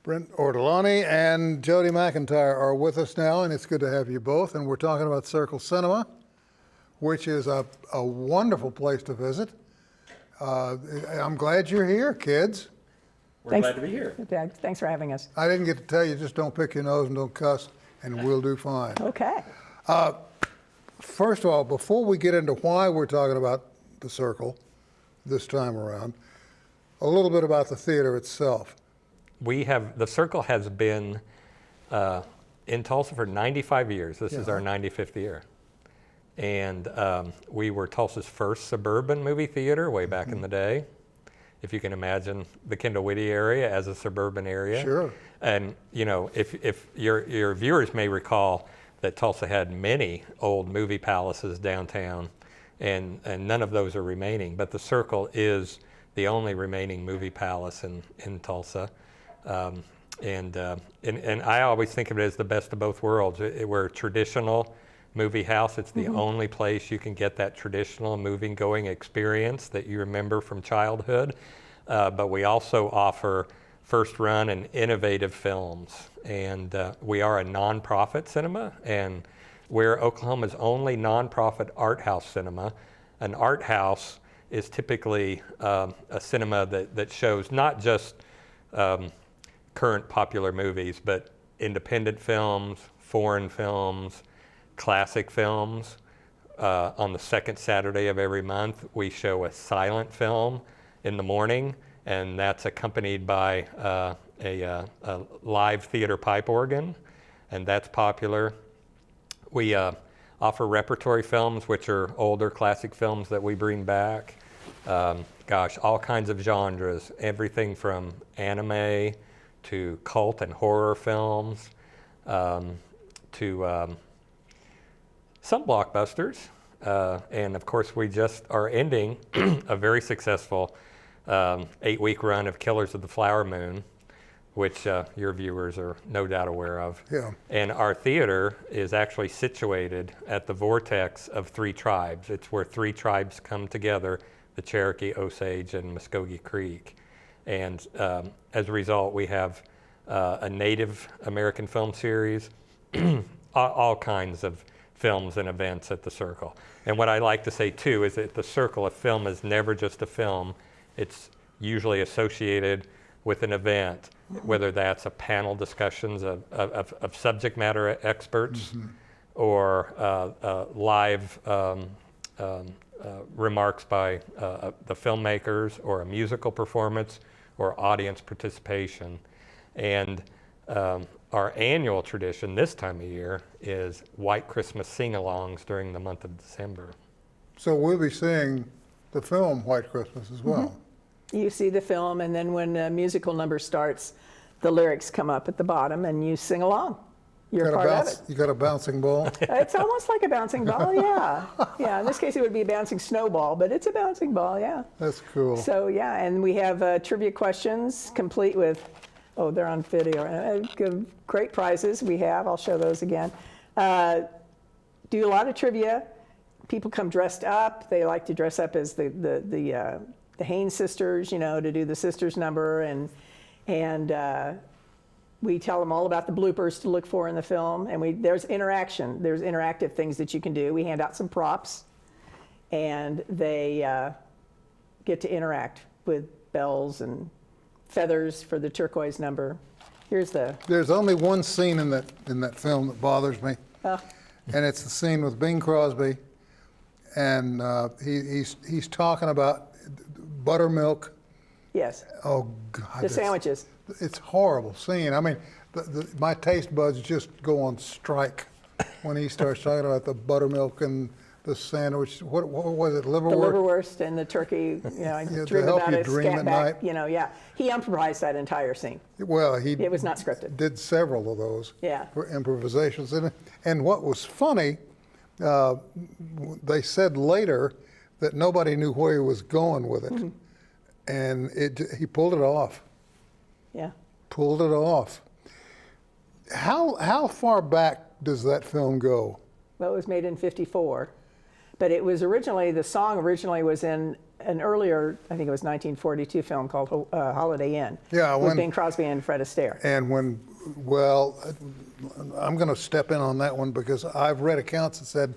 Brent Ortolani and Jody McIntyre are with us now, and it's good to have you both. And we're talking about Circle Cinema, which is a wonderful place to visit. I'm glad you're here, kids. We're glad to be here. Thanks for having us. I didn't get to tell you, just don't pick your nose and don't cuss, and we'll do fine. Okay. First of all, before we get into why we're talking about the Circle this time around, a little bit about the theater itself. The Circle has been in Tulsa for 95 years. This is our 95th year. And we were Tulsa's first suburban movie theater way back in the day. If you can imagine the Kendall Whitty area as a suburban area. Sure. And you know, if your viewers may recall that Tulsa had many old movie palaces downtown, and none of those are remaining. But the Circle is the only remaining movie palace in Tulsa. And I always think of it as the best of both worlds. We're a traditional movie house. It's the only place you can get that traditional movie-going experience that you remember from childhood. But we also offer first-run and innovative films. And we are a nonprofit cinema, and we're Oklahoma's only nonprofit art house cinema. An art house is typically a cinema that shows not just current popular movies, but independent films, foreign films, classic films. On the second Saturday of every month, we show a silent film in the morning, and that's accompanied by a live theater pipe organ, and that's popular. We offer repertory films, which are older classic films that we bring back. All kinds of genres, everything from anime to cult and horror films, to some blockbusters. And of course, we just are ending a very successful 8-week run of Killers of the Flower Moon, which your viewers are no doubt aware of. Yeah. And our theater is actually situated at the vortex of 3 tribes. It's where 3 tribes come together, the Cherokee, Osage, and Muskogee Creek. And as a result, we have a Native American film series, all kinds of films and events at the Circle. And what I like to say too is that the Circle, a film is never just a film. It's usually associated with an event, whether that's a panel discussions of subject matter experts or live remarks by the filmmakers, or a musical performance, or audience participation. And our annual tradition this time of year is White Christmas sing-alongs during the month of December. So we'll be seeing the film White Christmas as well. You see the film, and then when the musical number starts, the lyrics come up at the bottom, and you sing along. You're part of it. You got a bouncing ball? It's almost like a bouncing ball, yeah. Yeah, in this case it would be a bouncing snowball, but it's a bouncing ball, yeah. That's cool. So yeah, and we have trivia questions complete with, oh, they're on video. Great prizes we have, I'll show those again. Do a lot of trivia. People come dressed up. They like to dress up as the Haynes sisters, you know, to do the sisters number, and we tell them all about the bloopers to look for in the film, and there's interaction. There's interactive things that you can do. We hand out some props, and they get to interact with bells and feathers for the turquoise number. There's only one scene in that film that bothers me, and it's the scene with Bing Crosby, and he's talking about buttermilk. Yes. Oh God. The sandwiches. It's a horrible scene. I mean, my taste buds just go on strike when he starts talking about the buttermilk and the sandwich. What was it? Liverwurst. The liverwurst and the turkey. You know, I dream about it. Scat back. You know, yeah. He improvised that entire scene. Well, it was not scripted. Did several of those. Yeah. For improvisations in it. And what was funny, they said later that nobody knew where he was going with it, and he pulled it off. Yeah. Pulled it off. How far back does that film go? Well, it was made in '54, but it was originally, the song originally was in an earlier, I think it was 1942 film called Holiday Inn. Yeah, with when- Bing Crosby and Fred Astaire. And when, well, I'm going to step in on that one because I've read accounts that said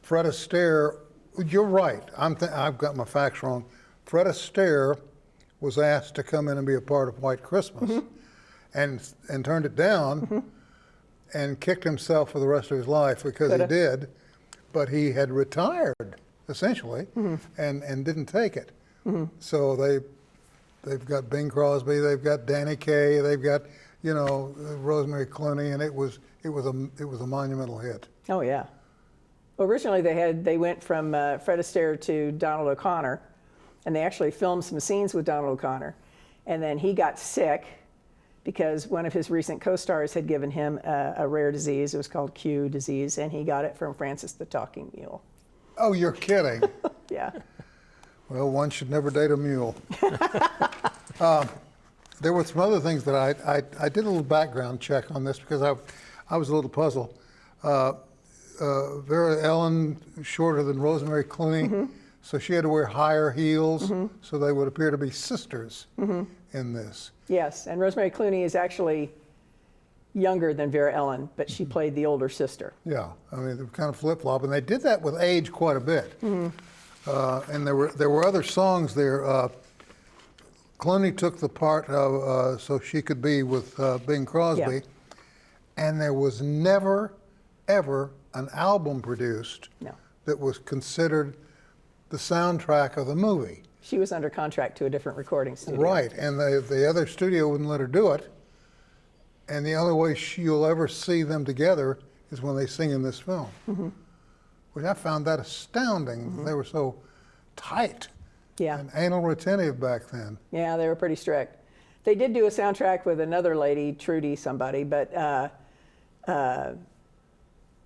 Fred Astaire, you're right, I've got my facts wrong. Fred Astaire was asked to come in and be a part of White Christmas and turned it down and kicked himself for the rest of his life because Coulda. he did, but he had retired essentially and didn't take it. So they've got Bing Crosby, they've got Danny Kaye, they've got, you know, Rosemary Clooney, and it was a monumental hit. Oh yeah. Well, originally they went from Fred Astaire to Donald O'Connor, and they actually filmed some scenes with Donald O'Connor, and then he got sick because one of his recent co-stars had given him a rare disease. It was called Q disease, and he got it from Francis the Talking Mule. Oh, you're kidding. Yeah. Well, one should never date a mule. There were some other things that I did a little background check on this because I was a little puzzled. Vera Ellen, shorter than Rosemary Clooney, so she had to wear higher heels so they would appear to be sisters in this. Yes, and Rosemary Clooney is actually younger than Vera Ellen, but she played the older sister. Yeah, I mean, they're kind of flip-flop, and they did that with age quite a bit. And there were other songs there. Clooney took the part of, so she could be with Bing Crosby, Yeah. and there was never, ever an album produced No. that was considered the soundtrack of the movie. She was under contract to a different recording studio. Right, and the other studio wouldn't let her do it. And the only way you'll ever see them together is when they sing in this film. Which I found that astounding. They were so tight Yeah. and anal retentive back then. Yeah, they were pretty strict. They did do a soundtrack with another lady, Trudy somebody, but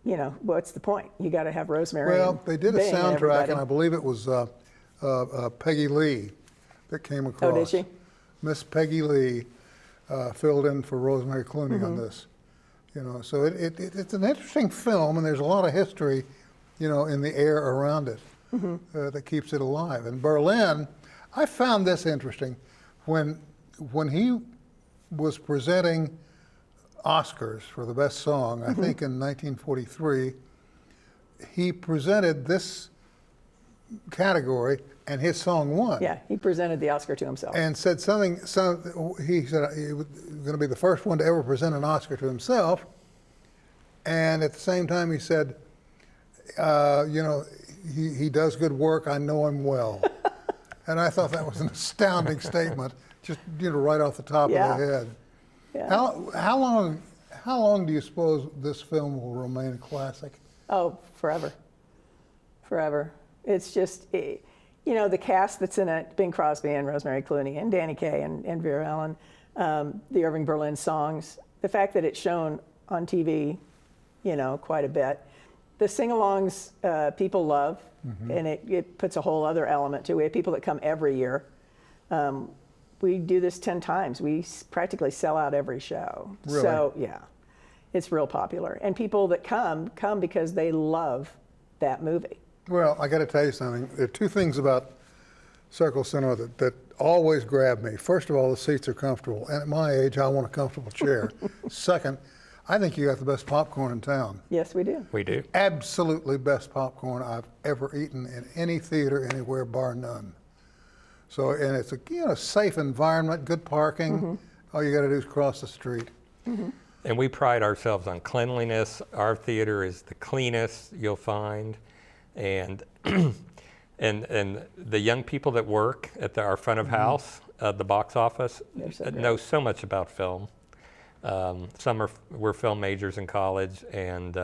you know, what's the point? You got to have Rosemary. Well, and they did a Bing and soundtrack, everybody. and I believe it was Peggy Lee that came across. Oh, did she? Miss Peggy Lee filled in for Rosemary Clooney on this. You know, so it's an interesting film, and there's a lot of history, you know, in the air around it that keeps it alive. And Berlin, I found this interesting when he was presenting Oscars for the best song, I think in 1943, he presented this category, and his song won. Yeah, he presented the Oscar to himself. And said something, he said he was going to be the first one to ever present an Oscar to himself. And at the same time, he said, you know, he does good work, I know him well. And I thought that was an astounding statement, just, you know, right off the top Yeah. of the head. Yeah. How long do you suppose this film will remain a classic? Oh, forever. Forever. It's just, you know, the cast that's in it, Bing Crosby and Rosemary Clooney and Danny Kaye and Vera Ellen, the Irving Berlin songs, the fact that it's shown on TV, you know, quite a bit. The sing-alongs people love, and it puts a whole other element to it. We have people that come every year. We do this 10 times. We practically sell out every show. Really? So, yeah, it's real popular. And people that come because they love that movie. Well, I got to tell you something. There are two things about Circle Cinema that always grab me. First of all, the seats are comfortable. And at my age, I want a comfortable chair. Second, I think you got the best popcorn in town. Yes, we do. We do. Absolutely best popcorn I've ever eaten in any theater anywhere, bar none. So, and it's a, you know, safe environment, good parking. All you got to do is cross the street. And we pride ourselves on cleanliness. Our theater is the cleanest you'll find. And and the young people that work at our front of house, the box office, They're so great. know so much about film. Some were film majors in college, and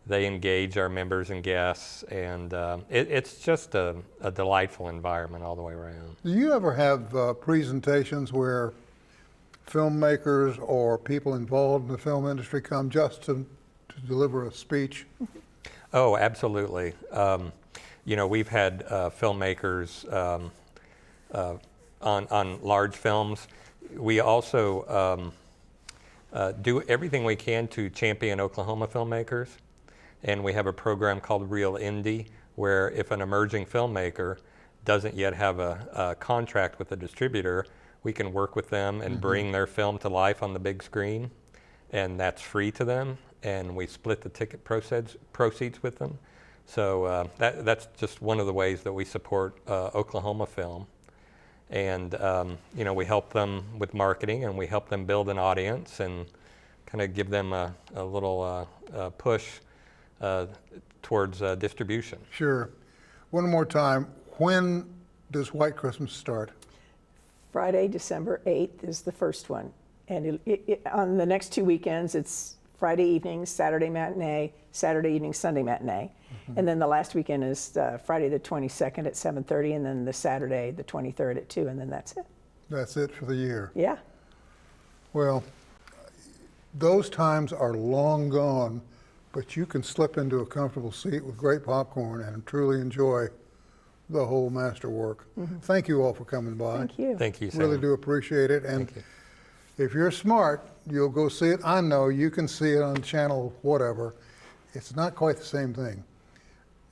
they engage our members and guests, and it's just a delightful environment all the way around. Do you ever have presentations where filmmakers or people involved in the film industry come just to deliver a speech? Oh, absolutely. You know, we've had filmmakers on large films. We also do everything we can to champion Oklahoma filmmakers. And we have a program called Real Indie, where if an emerging filmmaker doesn't yet have a contract with a distributor, we can work with them and bring their film to life on the big screen, and that's free to them, and we split the ticket proceeds with them. So that's just one of the ways that we support Oklahoma film. And we help them with marketing, and we help them build an audience and kind of give them a little push towards distribution. Sure. One more time, when does White Christmas start? Friday, December 8th is the first one. And on the next 2 weekends, it's Friday evening, Saturday matinee, Saturday evening, Sunday matinee. And then the last weekend is Friday the 22nd at 7:30, and then the Saturday the 23rd at 2, and then that's it. That's it for the year. Yeah. Well, those times are long gone, but you can slip into a comfortable seat with great popcorn and truly enjoy the whole masterwork. Thank you all for coming by. Thank you. Thank you, Sam. Really do appreciate it. And Thank you. if you're smart, you'll go see it. I know you can see it on channel whatever. It's not quite the same thing.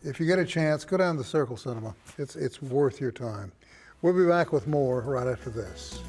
If you get a chance, go down to the Circle Cinema. It's worth your time. We'll be back with more right after this.